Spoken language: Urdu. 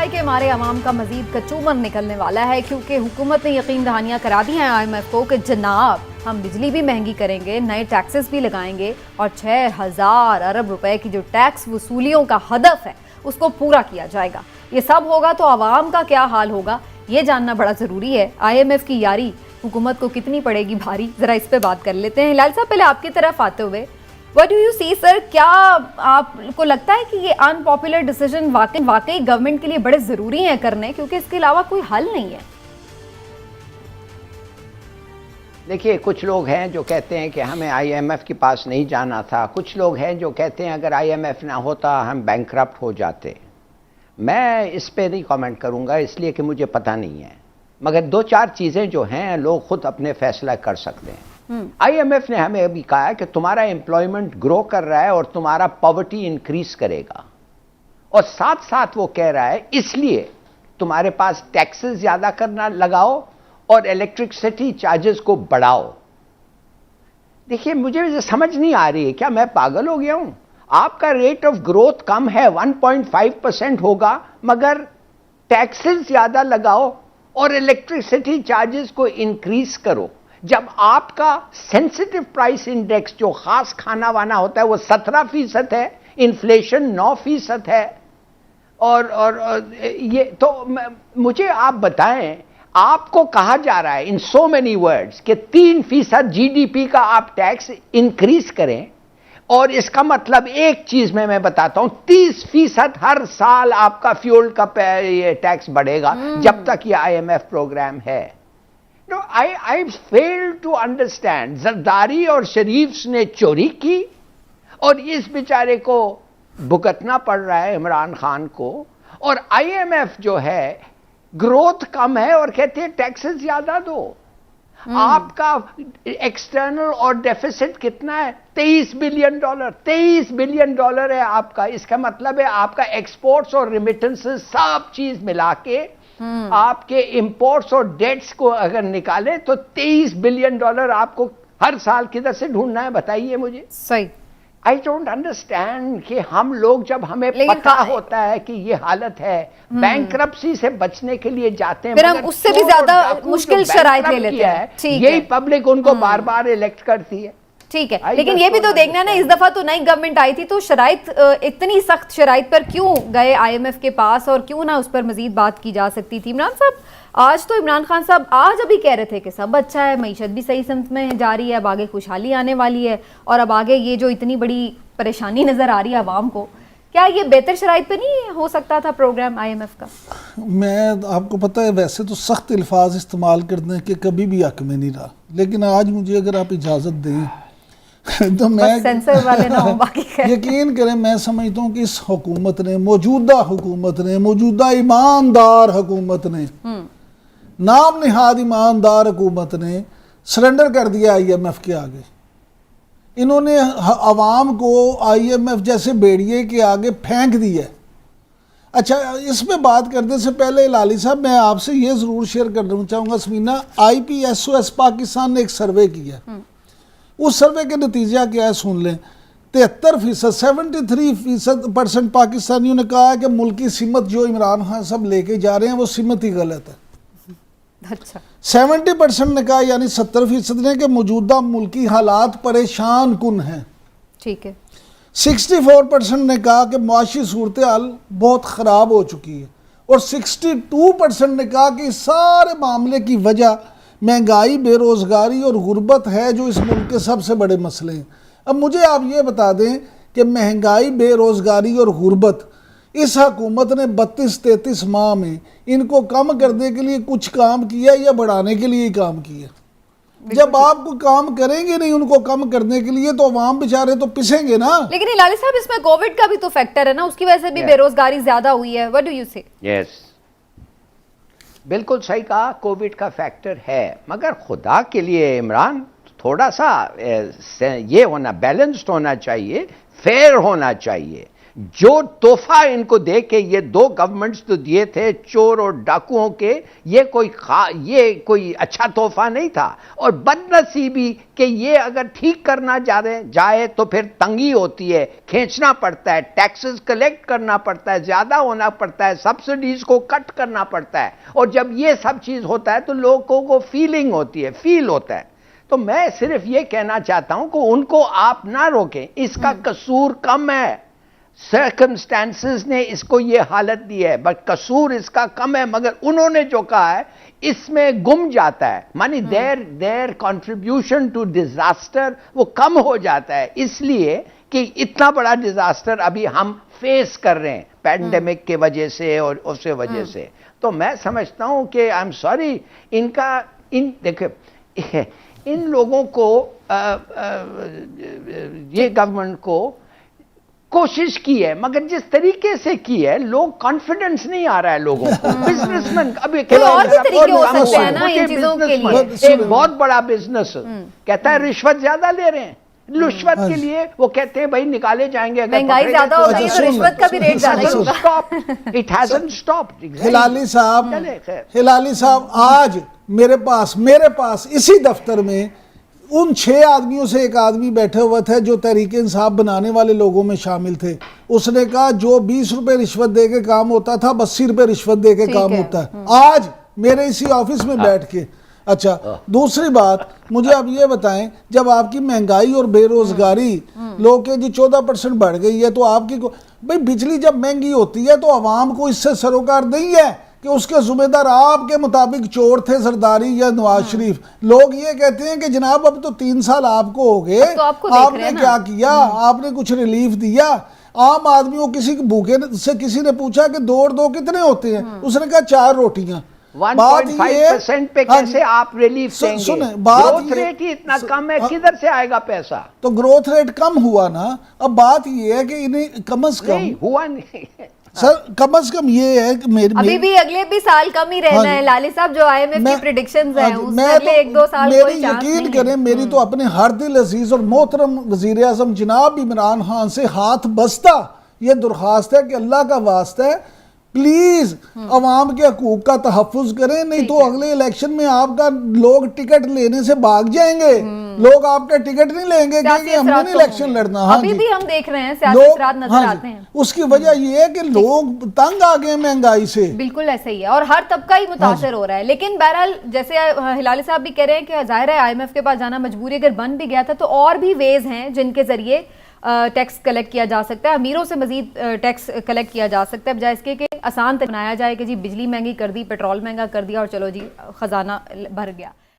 مہنگائی کے مارے عوام کا مزید کچومر نکلنے والا ہے، کیونکہ حکومت نے یقین دہانیاں کرا دی ہیں IMF کو کہ جناب ہم بجلی بھی مہنگی کریں گے، نئے ٹیکسز بھی لگائیں گے اور 6000 ارب روپے کی جو ٹیکس وصولیوں کا ہدف ہے اس کو پورا کیا جائے گا۔ یہ سب ہوگا تو عوام کا کیا حال ہوگا، یہ جاننا بڑا ضروری ہے۔ IMF کی یاری حکومت کو کتنی پڑے گی بھاری، ذرا اس پہ بات کر لیتے ہیں۔ ہلال صاحب، پہلے آپ کی طرف آتے ہوئے What do you see sir؟ کیا آپ کو لگتا ہے کہ یہ ان پاپولر ڈیسیجن واقعی گورنمنٹ کے لیے بڑے ضروری ہیں کرنے، کیونکہ اس کے علاوہ کوئی حل نہیں ہے؟ دیکھیے، کچھ لوگ ہیں جو کہتے ہیں کہ ہمیں IMF کے پاس نہیں جانا تھا، کچھ لوگ ہیں جو کہتے ہیں اگر IMF نہ ہوتا ہم بینکرپٹ ہو جاتے۔ میں اس پہ نہیں کامنٹ کروں گا اس لیے کہ مجھے پتہ نہیں ہے، مگر دو چار چیزیں جو ہیں لوگ خود اپنے فیصلہ کر سکتے ہیں۔ IMF نے ہمیں ابھی کہا ہے کہ تمہارا امپلائمنٹ گرو کر رہا ہے اور تمہارا پاورٹی انکریز کرے گا، اور ساتھ ساتھ وہ کہہ رہا ہے اس لیے تمہارے پاس ٹیکسز زیادہ کرنا لگاؤ اور الیکٹرسٹی چارجز کو بڑھاؤ۔ دیکھیے، مجھے سمجھ نہیں آ رہی ہے، کیا میں پاگل ہو گیا ہوں؟ آپ کا ریٹ آف گروتھ کم ہے، 1.5% ہوگا، مگر ٹیکسز زیادہ لگاؤ اور الیکٹرسٹی چارجز کو انکریز کرو۔ جب آپ کا سینسٹیو پرائس انڈیکس جو خاص کھانا وانا ہوتا ہے وہ 17% ہے، انفلیشن 9% ہے، اور یہ تو مجھے آپ بتائیں، آپ کو کہا جا رہا ہے ان سو مینی ورڈز کہ 3% GDP کا آپ ٹیکس انکریز کریں، اور اس کا مطلب ایک چیز میں بتاتا ہوں، 30% ہر سال آپ کا فیول کا ٹیکس بڑھے گا جب تک یہ IMF پروگرام ہے۔ No, I fail to understand۔ Zardari اور شریف نے چوری کی اور اس بیچارے کو بھگتنا پڑ رہا ہے عمران خان کو، اور IMF جو ہے گروتھ کم ہے اور کہتے ہیں ٹیکسز زیادہ دو۔ آپ کا ایکسٹرنل اور ڈیفیسٹ کتنا ہے؟ $23 بلین۔ $23 بلین ہے آپ کا۔ اس کا مطلب ہے آپ کا ایکسپورٹس اور ریمیٹنسز سب چیز ملا کے آپ کے امپورٹس اور ڈیٹس کو اگر نکالیں تو $23 بلین آپ کو ہر سال کدھر سے ڈھونڈنا ہے، بتائیے مجھے۔ صحیح۔ I don't understand کہ ہم لوگ جب ہمیں پتہ ہوتا ہے کہ یہ حالت ہے، بینکرپسی سے بچنے کے لیے جاتے ہیں، پھر ہم اس سے بھی زیادہ مشکل شرائط لے لیتے ہیں، یہی پبلک ان کو بار بار الیکٹ کرتی ہے۔ ٹھیک ہے، لیکن یہ بھی تو دیکھنا نا، اس دفعہ تو نئی گورنمنٹ آئی تھی تو شرائط، اتنی سخت شرائط پر کیوں گئے IMF کے پاس، اور کیوں نہ اس پر مزید بات کی جا سکتی تھی؟ عمران صاحب، آج تو عمران خان صاحب آج ابھی کہہ رہے تھے کہ سب اچھا ہے، معیشت بھی صحیح سمت میں جا رہی ہے، اب آگے خوشحالی آنے والی ہے، اور اب آگے یہ جو اتنی بڑی پریشانی نظر آ رہی ہے عوام کو، کیا یہ بہتر شرائط پہ نہیں ہو سکتا تھا پروگرام IMF کا؟ میں آپ کو پتہ ہے ویسے تو سخت الفاظ استعمال کرنے کے کبھی بھی حق میں نہیں رہا، لیکن آج مجھے اگر آپ اجازت دیں تو میں یقین کریں، میں سمجھتا ہوں کہ اس حکومت نے، موجودہ ایماندار حکومت نے، نام نہاد ایماندار حکومت نے سرنڈر کر دیا IMF کے آگے۔ انہوں نے عوام کو IMF جیسے بیڑیے کے آگے پھینک دیا ہے۔ اچھا، اس پہ بات کرنے سے پہلے ہلالی صاحب میں آپ سے یہ ضرور شیئر کرنا چاہوں گا، سمینہ، IPSOS پاکستان نے ایک سروے کیا ہے، اس سروے کے نتیجہ کیا ہے سن لیں۔ 73%، 73% پاکستانیوں نے کہا ہے کہ ملکی سمت جو عمران خان صاحب لے کے جا رہے ہیں وہ سمت ہی غلط ہے۔ اچھا، 70% نے کہا، یعنی 70% نے کہ موجودہ ملکی حالات پریشان کن ہیں۔ ٹھیک ہے۔ 64% نے کہا کہ معاشی صورتحال بہت خراب ہو چکی ہے، اور 62% نے کہا کہ اس سارے معاملے کی وجہ مہنگائی، بے روزگاری اور غربت ہے جو اس ملک کے سب سے بڑے مسئلے ہیں۔ اب مجھے آپ یہ بتا دیں کہ مہنگائی، بے روزگاری اور غربت، اس حکومت نے 32-33 ماہ میں ان کو کم کرنے کے لیے کچھ کام کیا یا بڑھانے کے لیے ہی کام کیا؟ جب آپ کو کام کریں گے نہیں ان کو کم کرنے کے لیے تو عوام بیچارے تو پسیں گے نا۔ لیکن ہلالی صاحب، اس میں کووڈ کا بھی تو فیکٹر ہے نا، اس کی وجہ سے بھی بے روزگاری زیادہ ہوئی ہے۔ What do you say؟ Yes، بالکل صحیح کہا، کووڈ کا فیکٹر ہے، مگر خدا کے لیے عمران تھوڑا سا یہ ہونا، بیلنسڈ ہونا چاہیے، فیئر ہونا چاہیے۔ جو تحفہ ان کو دے کے یہ دو گورنمنٹس تو دیے تھے چور اور ڈاکوؤں کے، یہ کوئی اچھا تحفہ نہیں تھا. اور بدنصیبی کہ یہ اگر ٹھیک کرنا جائے تو پھر تنگی ہوتی ہے، کھینچنا پڑتا ہے، ٹیکسز کلیکٹ کرنا پڑتا ہے، زیادہ ہونا پڑتا ہے، سبسڈیز کو کٹ کرنا پڑتا ہے. اور جب یہ سب چیز ہوتا ہے تو لوگوں کو فیلنگ ہوتی ہے، فیل ہوتا ہے. تو میں صرف یہ کہنا چاہتا ہوں کہ ان کو آپ نہ روکیں، اس کا قصور کم ہے. سرکمسٹانسز نے اس کو یہ حالت دی ہے، بٹ قصور اس کا کم ہے. مگر انہوں نے جو کہا ہے اس میں گم جاتا ہے، مانی دیر کنٹریبیوشن ٹو ڈیزاسٹر وہ کم ہو جاتا ہے، اس لیے کہ اتنا بڑا ڈیزاسٹر ابھی ہم فیس کر رہے ہیں پینڈیمک کی وجہ سے اور اس وجہ سے. تو میں سمجھتا ہوں کہ آئی ایم سوری، دیکھیں ان لوگوں کو یہ گورنمنٹ کو کوشش کی ہے، مگر جس طریقے سے کی ہے لوگ کانفیڈنس نہیں آ رہا ہے لوگوں کو. بزنس مین ابھی اور بھی طریقے ہو سکتے ہیں نا ان چیزوں کے لیے. ایک بہت بڑا بزنس کہتا ہے رشوت زیادہ لے رہے ہیں، رشوت کے لیے وہ کہتے ہیں بھائی نکالے جائیں گے. مہنگائی زیادہ ہو گئی تو رشوت کا بھی ریٹ زیادہ ہوگا. It hasn't stopped. ہلالی صاحب آج میرے پاس اسی دفتر میں ان 6 آدمیوں سے ایک آدمی بیٹھے ہوئے تھے جو تحریک انصاف بنانے والے لوگوں میں شامل تھے. اس نے کہا جو 20 روپے رشوت دے کے کام ہوتا تھا 80 روپے رشوت دے کے کام ہوتا ہے آج میرے اسی آفس میں بیٹھ کے. اچھا دوسری بات مجھے آپ یہ بتائیں، جب آپ کی مہنگائی اور بے روزگاری لوگ کے 14% بڑھ گئی ہے تو آپ کی بھئی بجلی جب مہنگی ہوتی ہے تو عوام کو اس سے سروکار نہیں ہے کہ اس کے ذمہ دار آپ کے مطابق چور تھے زرداری یا نواز شریف. لوگ یہ کہتے ہیں کہ جناب اب تو 3 سال آپ کو ہو گئے، آپ نے کیا کیا، آپ نے کچھ ریلیف دیا. عام آدمیوں کسی بھوکے سے کسی نے پوچھا کہ 2 اور 2 کتنے ہوتے ہیں، اس نے کہا 4 روٹیاں. 1.5% پہ کیسے آپ ریلیف دیں گے؟ گروتھ ریٹ ہی اتنا کم ہے، کدھر سے آئے گا پیسہ؟ تو گروتھ ریٹ کم ہوا نا. اب بات یہ ہے کہ انہیں کم از کم ہوا نہیں سر، کم از کم یہ ہے کہ ابھی بھی اگلے بھی سال کم ہی رہنا ہے لالی صاحب. جو آئی ایم ایف کی پریڈکشنز ہیں اس میں اگلے 1-2 سال کوئی چانس نہیں ہے. یقین کریں میری تو اپنے ہر دل عزیز اور محترم وزیر اعظم جناب عمران خان سے ہاتھ بستہ یہ درخواست ہے کہ اللہ کا واسطہ ہے پلیز عوام کے حقوق کا تحفظ کریں، نہیں تو اگلے الیکشن میں آپ کا لوگ ٹکٹ لینے سے بھاگ جائیں گے. لوگ آپ کا ٹکٹ نہیں لیں گے کہ ہم نے الیکشن لڑنا. ابھی بھی ہم دیکھ رہے ہیں سیاسی اثرات نظر آتے ہیں. اس کی وجہ یہ ہے کہ لوگ تنگ آ گئے مہنگائی سے. بالکل ایسا ہی ہے اور ہر طبقہ ہی متاثر ہو رہا ہے. لیکن بہرحال جیسے ہلالی صاحب بھی کہہ رہے ہیں کہ ظاہر ہے آئی ایم ایف کے پاس جانا مجبوری اگر بن بھی گیا تھا تو اور بھی ویز ہیں جن کے ذریعے ٹیکس کلیکٹ کیا جا سکتا ہے. امیروں سے مزید ٹیکس کلیکٹ کیا جا سکتا ہے بجائے اس کے کہ آسان بنایا جائے کہ جی بجلی مہنگی کر دی، پیٹرول مہنگا کر دیا اور چلو جی خزانہ بھر گیا.